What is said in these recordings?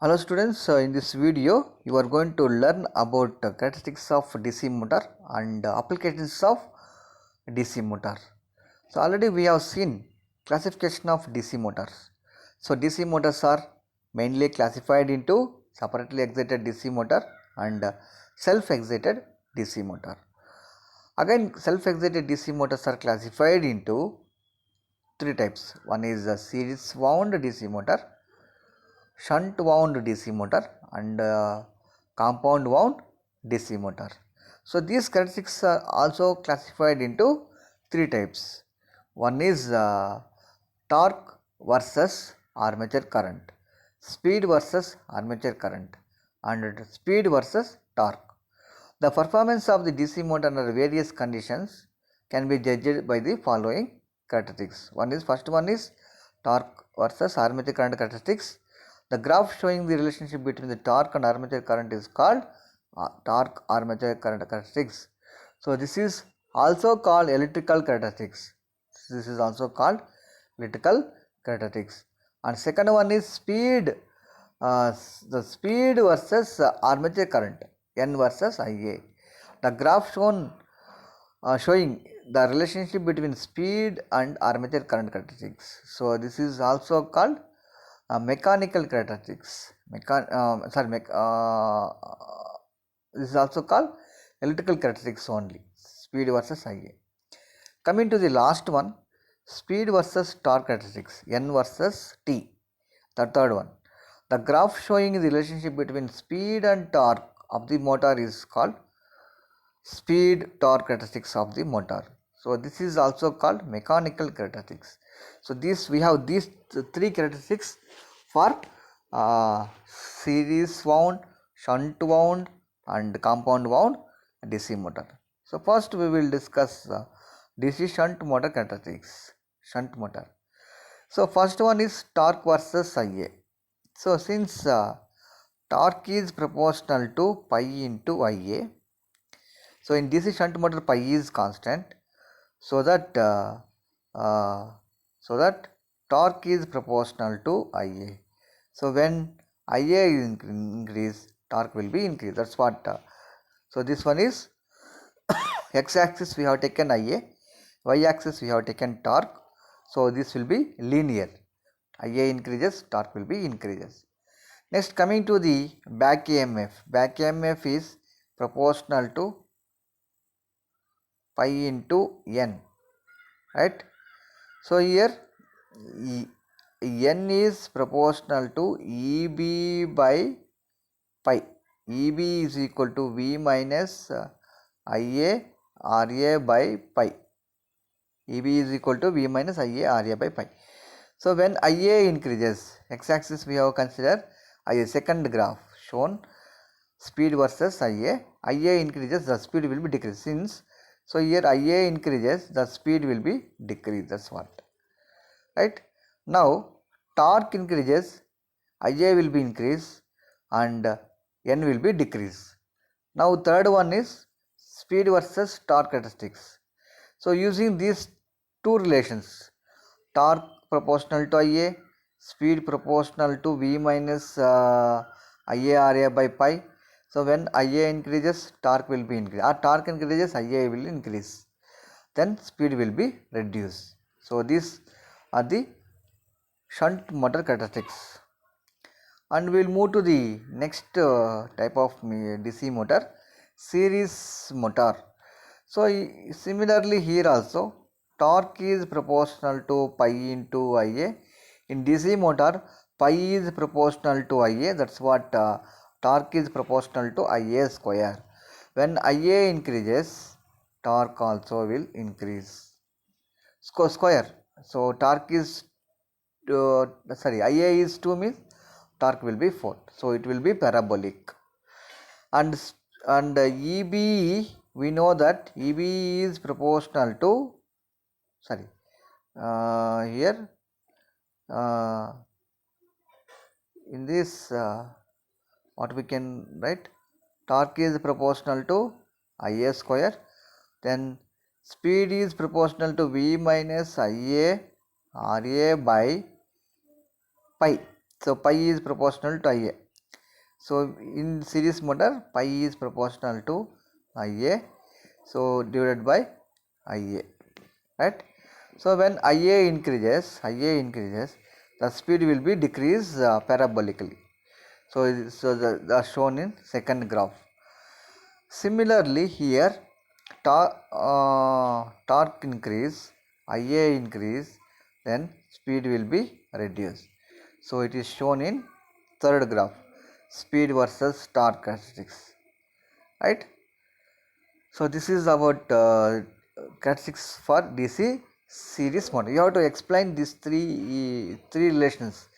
Hello students, in this video you are going to learn about characteristics of DC motor and applications of DC motor. So already we have seen classification of DC motors. So DC motors are mainly classified into separately excited DC motor and self-excited DC motor. Again, self-excited DC motors are classified into three types. One is a series wound DC motor, shunt wound DC motor and compound wound DC motor. So these characteristics are also classified into three types. One is torque versus armature current, speed versus armature current and speed versus torque. The performance of the DC motor under various conditions can be judged by the following characteristics. First one is torque versus armature current characteristics. The graph showing the relationship between the torque and armature current is called torque armature current characteristics. So this is also called electrical characteristics. This is also called electrical characteristics. And second one is speed. The speed versus armature current, N versus Ia. The graph showing the relationship between speed and armature current characteristics. So this is also called mechanical characteristics. This is also called electrical characteristics only. Speed versus Ia. Coming to the last one, speed versus torque characteristics, N versus T. The third one, the graph showing the relationship between speed and torque of the motor is called speed torque characteristics of the motor. So this is also called mechanical characteristics. So we have these three characteristics for series wound, shunt wound and compound wound DC motor. So first we will discuss DC shunt motor characteristics. Shunt motor. So first one is torque versus Ia. So since torque is proportional to pi into Ia, so in DC shunt motor pi is constant, so that torque is proportional to Ia. So when Ia is increased, torque will be increased. That's what. So this one is x-axis we have taken Ia, y-axis we have taken torque. So this will be linear. Ia increases, torque will be increases. Next, coming to the back EMF. Back EMF is proportional to pi into N, right? So here N is proportional to EB by pi. EB is equal to V minus Ia Ra by pi. EB is equal to V minus Ia Ra by pi. So when Ia increases, x-axis we have considered Ia, second graph shown speed versus Ia. Ia increases, the speed will be decreased. Since so here Ia increases, the speed will be decreased. That's what. Right? Now torque increases, Ia will be increased and N will be decreased. Now third one is speed versus torque characteristics. So using these two relations, torque proportional to Ia, speed proportional to V minus Ia Ra by pi. So when Ia increases, torque will be increased. Or torque increases, Ia will increase. Then speed will be reduced. So these are the shunt motor characteristics. And we will move to the next type of DC motor, series motor. So similarly here also torque is proportional to pi into Ia. In DC motor pi is proportional to Ia, that's what torque is proportional to Ia square. When Ia increases, torque also will increase. Square. So torque is Ia is 2 means torque will be 4. So it will be parabolic. And EB, we know that EB is proportional to here in this what we can write, torque is proportional to Ia square, then speed is proportional to V minus Ia Ra by pi. So pi is proportional to Ia. So in series motor pi is proportional to Ia, so divided by Ia, right? So when Ia increases, the speed will be decreased parabolically. So that's shown in second graph. Similarly here, torque increase, Ia increase, then speed will be reduced. So it is shown in third graph, speed versus torque characteristics, right? So this is about characteristics for DC series motor. You have to explain these three relations.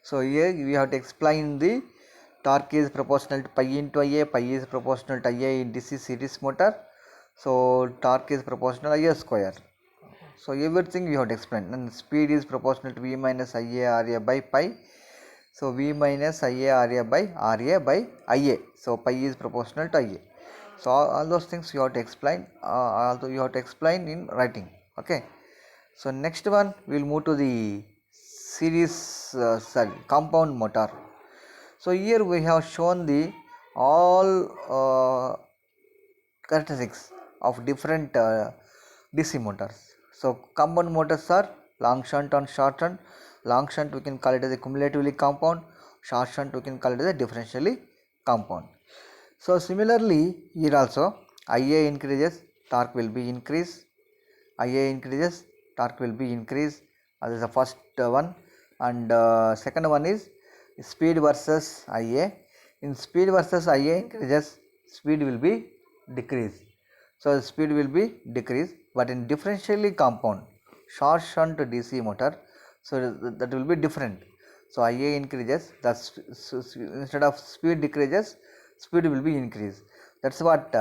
So here we have to explain the torque is proportional to pi into Ia, pi is proportional to Ia in DC series motor. So torque is proportional to Ia square. So everything we have to explain. And speed is proportional to V minus Ia Ra by pi. So V minus Ia Ra by Ia. So pi is proportional to Ia. So all those things you have to explain. Although you have to explain in writing. Okay. So next one we will move to the series compound motor. So here we have shown the all characteristics of different DC motors. So compound motors are long shunt and short shunt. Long shunt we can call it as a cumulatively compound. Short shunt we can call it as a differentially compound. So similarly here also Ia increases, torque will be increased. Ia increases, torque will be increased. That is the first one. And second one is speed versus Ia. In speed versus Ia increases, speed will be decreased. So the speed will be decreased, but in differentially compound short shunt DC motor, so that will be different. So Ia increases, instead of speed decreases, speed will be increased. That's what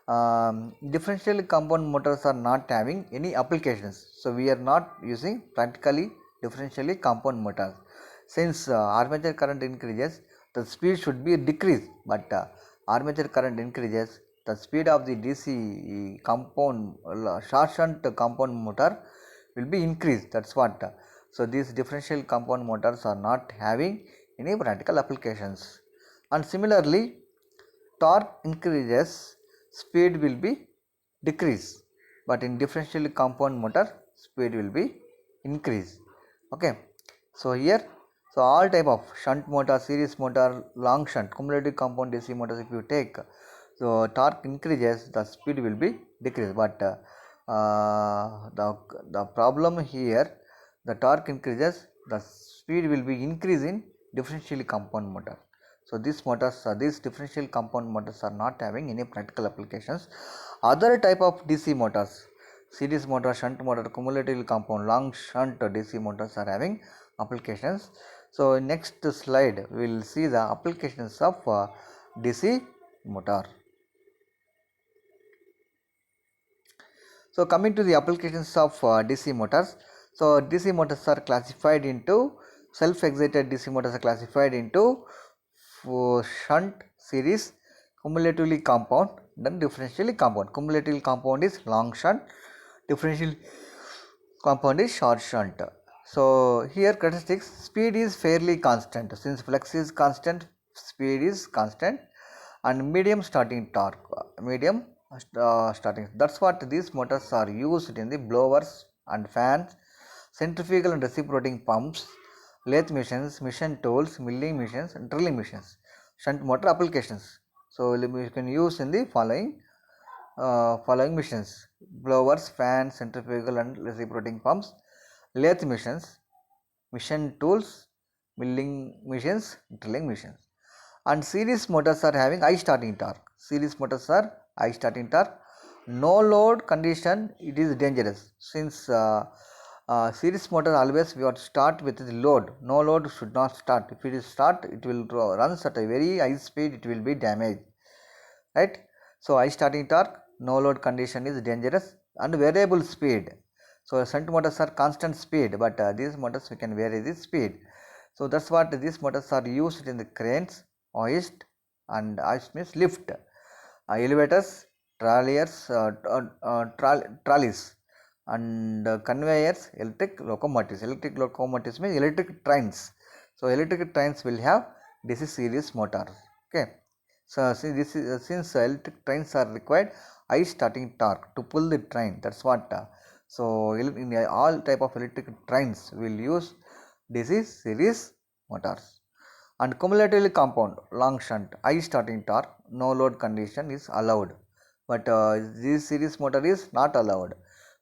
differentially compound motors are not having any applications. So we are not using practically differentially compound motors. Since armature current increases, the speed should be decreased, but armature current increases, the speed of the DC compound short shunt compound motor will be increased. That's what. So these differential compound motors are not having any practical applications. And similarly, torque increases, speed will be decreased, but in differential compound motor speed will be increased. Okay. So here, so all type of shunt motor, series motor, long shunt, cumulative compound DC motors, if you take, so torque increases, the speed will be decreased. But the problem here, the torque increases, the speed will be increased in differentially compound motor. So these motors, these differential compound motors are not having any practical applications. Other type of DC motors, series motor, shunt motor, cumulative compound, long shunt DC motors are having applications. So next slide we will see the applications of DC motor. So coming to the applications of DC motors. So DC motors are classified into, self-excited DC motors are classified into shunt, series, cumulatively compound, then differentially compound. Cumulatively compound is long shunt, differential compound is short shunt. So here characteristics, speed is fairly constant. Since flux is constant, speed is constant, and medium starting torque, starting. That's what these motors are used in the blowers and fans, centrifugal and reciprocating pumps, lathe machines, machine tools, milling machines, and drilling machines. Shunt motor applications. So we can use in the following machines: blowers, fans, centrifugal and reciprocating pumps, lathe machines, machine tools, milling machines, drilling machines. And series motors are having high starting torque. Series motors are high starting torque. No load condition, it is dangerous. Since series motor always we have to start with the load. No load should not start. If it is start, it will runs at a very high speed, it will be damaged, right? So high starting torque, no load condition is dangerous, and variable speed. So shunt motors are constant speed, but these motors we can vary the speed. So that's what these motors are used in the cranes, hoist, and hoist means lift, elevators, trolleys, and conveyors, electric locomotives. Electric locomotives means electric trains. So electric trains will have DC series motors. Okay. So since electric trains are required high starting torque to pull the train. That's what. So in all type of electric trains will use DC series motors. And cumulatively compound long shunt high starting torque no load condition is allowed, but this series motor is not allowed,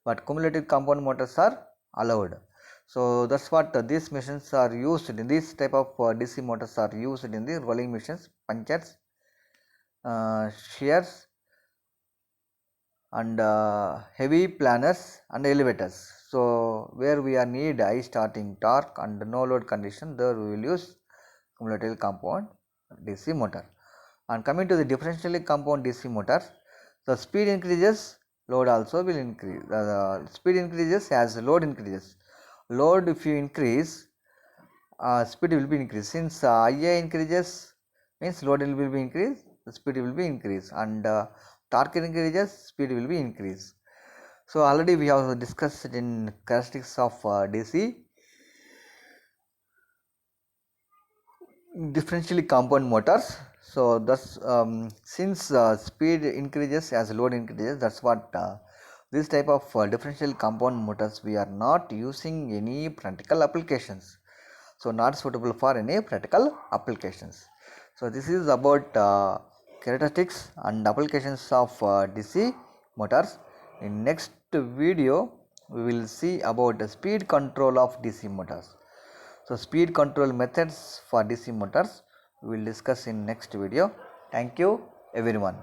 but cumulative compound motors are allowed. So that's what these machines are used in. This type of DC motors are used in the rolling machines, punchers, shears, and heavy planners and elevators. So where we are need high starting torque and no load condition, there we will use cumulative compound DC motor. And coming to the differentially compound DC motors, the speed increases, load also will increase. Speed increases as load increases. Load if you increase, speed will be increased. Since IA increases means load will be increased, speed will be increased, and torque increases, speed will be increased. So already we have discussed in characteristics of DC differentially compound motors. So thus since speed increases as load increases, that's what this type of differential compound motors we are not using any practical applications, so not suitable for any practical applications. So this is about characteristics and applications of DC motors. In next video we will see about the speed control of DC motors. So speed control methods for DC motors we will discuss in next video. Thank you everyone.